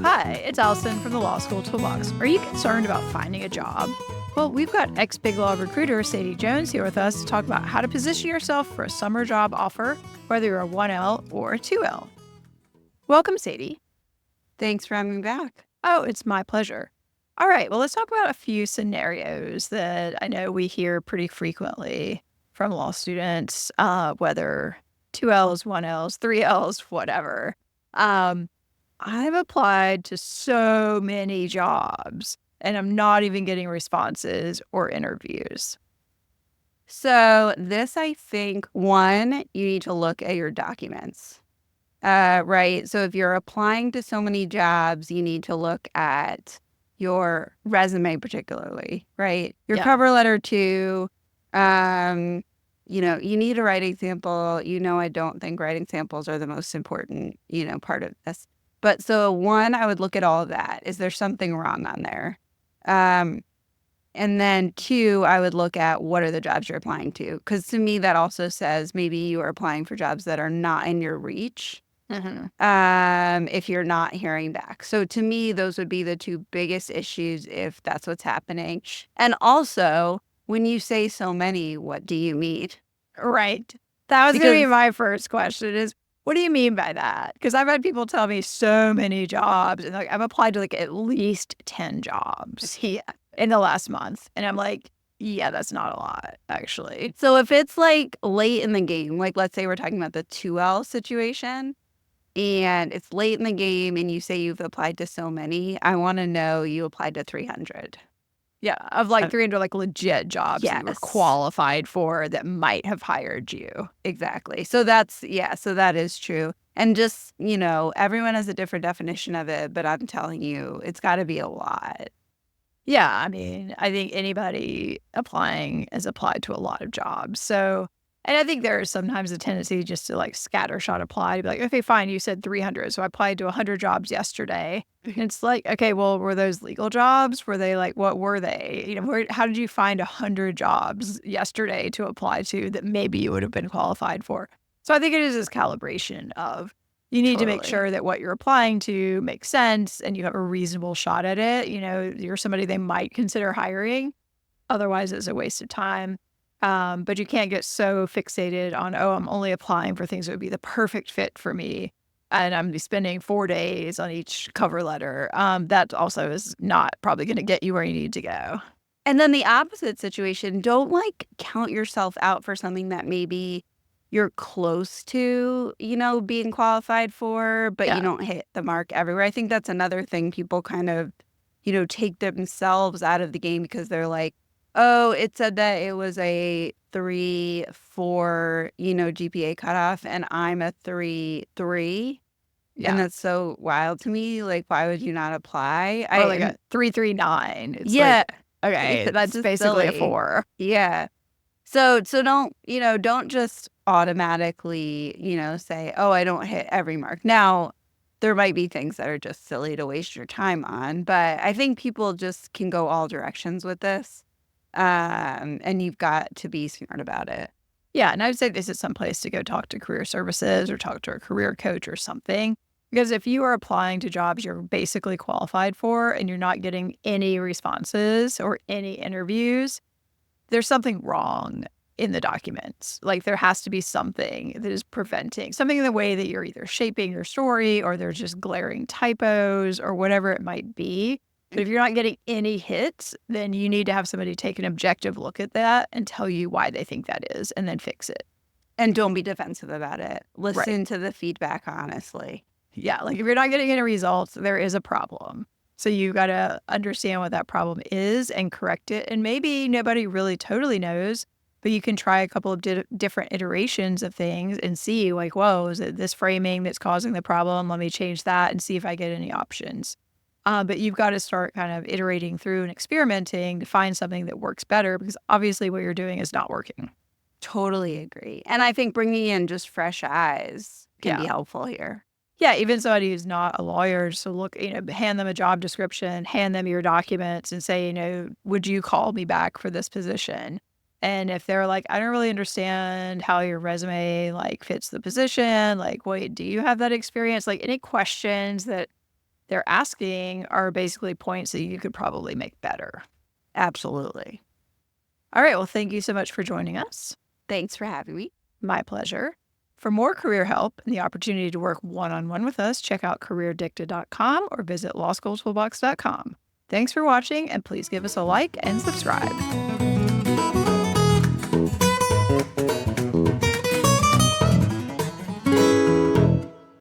Hi, it's Alison from the Law School Toolbox. Are you concerned about finding a job? Well, we've got ex-BigLaw recruiter Sadie Jones here with us to talk about how to position yourself for a summer job offer, whether you're a 1L or a 2L. Welcome, Sadie. Thanks for having me back. Oh, it's my pleasure. All right, well, let's talk about a few scenarios that I know we hear pretty frequently from law students, whether 2Ls, 1Ls, 3Ls, whatever. I've applied to so many jobs and I'm not even getting responses or interviews. So this, I think, one, you need to look at your documents, right? So if you're applying to so many jobs, you need to look at your resume particularly, right? Your cover letter too. You need a writing sample. I don't think writing samples are the most important, part of this. But so one, I would look at all of that. Is there something wrong on there? And then two, I would look at what are the jobs you're applying to? Because to me, that also says maybe you are applying for jobs that are not in your reach. If you're not hearing back. So to me, those would be the two biggest issues if that's what's happening. And also, when you say so many, what do you mean? Right. That was going to be my first question is, what do you mean by that? Because I've had people tell me so many jobs and I've applied to at least 10 jobs in the last month. And I'm like, yeah, that's not a lot, actually. So if it's late in the game, let's say we're talking about the 2L situation and it's late in the game and you say you've applied to so many, I want to know you applied to 300. Yeah, of 300 legit jobs that you were qualified for that might have hired you. Exactly. So that is true. And just, everyone has a different definition of it, but I'm telling you, it's got to be a lot. Yeah, I mean, I think anybody applying has applied to a lot of jobs. So, and I think there's sometimes a tendency just to scattershot apply to be like, okay, fine, you said 300. So I applied to 100 jobs yesterday. And it's like, okay, well, were those legal jobs? Were they what were they? How did you find 100 jobs yesterday to apply to that maybe you would have been qualified for? So I think it is this calibration of you need to make sure that what you're applying to makes sense and you have a reasonable shot at it. You're somebody they might consider hiring. Otherwise, it's a waste of time. But you can't get so fixated on, I'm only applying for things that would be the perfect fit for me. And I'm spending 4 days on each cover letter. That also is not probably going to get you where you need to go. And then the opposite situation, don't count yourself out for something that maybe you're close to, being qualified for, but you don't hit the mark everywhere. I think that's another thing people kind of, take themselves out of the game because they're like, oh, it said that it was a 3.4, GPA cutoff, and I'm a 3.3. Yeah. And that's so wild to me. Why would you not apply? Or a 3.39. It's okay, that's basically silly. A 4. Yeah. So don't just automatically, say, oh, I don't hit every mark. Now, there might be things that are just silly to waste your time on, but I think people just can go all directions with this. And you've got to be smart about it. Yeah, and I would say this is someplace to go talk to career services or talk to a career coach or something. Because if you are applying to jobs you're basically qualified for and you're not getting any responses or any interviews, there's something wrong in the documents. There has to be something that is preventing, something in the way that you're either shaping your story or there's just glaring typos or whatever it might be. But if you're not getting any hits, then you need to have somebody take an objective look at that and tell you why they think that is and then fix it. And don't be defensive about it. Listen to the feedback honestly. Yeah, if you're not getting any results, there is a problem. So you've got to understand what that problem is and correct it. And maybe nobody really totally knows, but you can try a couple of different iterations of things and see whoa, is it this framing that's causing the problem? Let me change that and see if I get any options. But you've got to start kind of iterating through and experimenting to find something that works better because obviously what you're doing is not working. Totally agree. And I think bringing in just fresh eyes can be helpful here. Yeah, even somebody who's not a lawyer, so look, hand them a job description, hand them your documents and say, would you call me back for this position? And if they're like, I don't really understand how your resume fits the position, wait, do you have that experience? Any questions that they're asking are basically points that you could probably make better. Absolutely. All right. Well, thank you so much for joining us. Thanks for having me. My pleasure. For more career help and the opportunity to work one-on-one with us, check out careerdicta.com or visit lawschooltoolbox.com. Thanks for watching, and please give us a like and subscribe.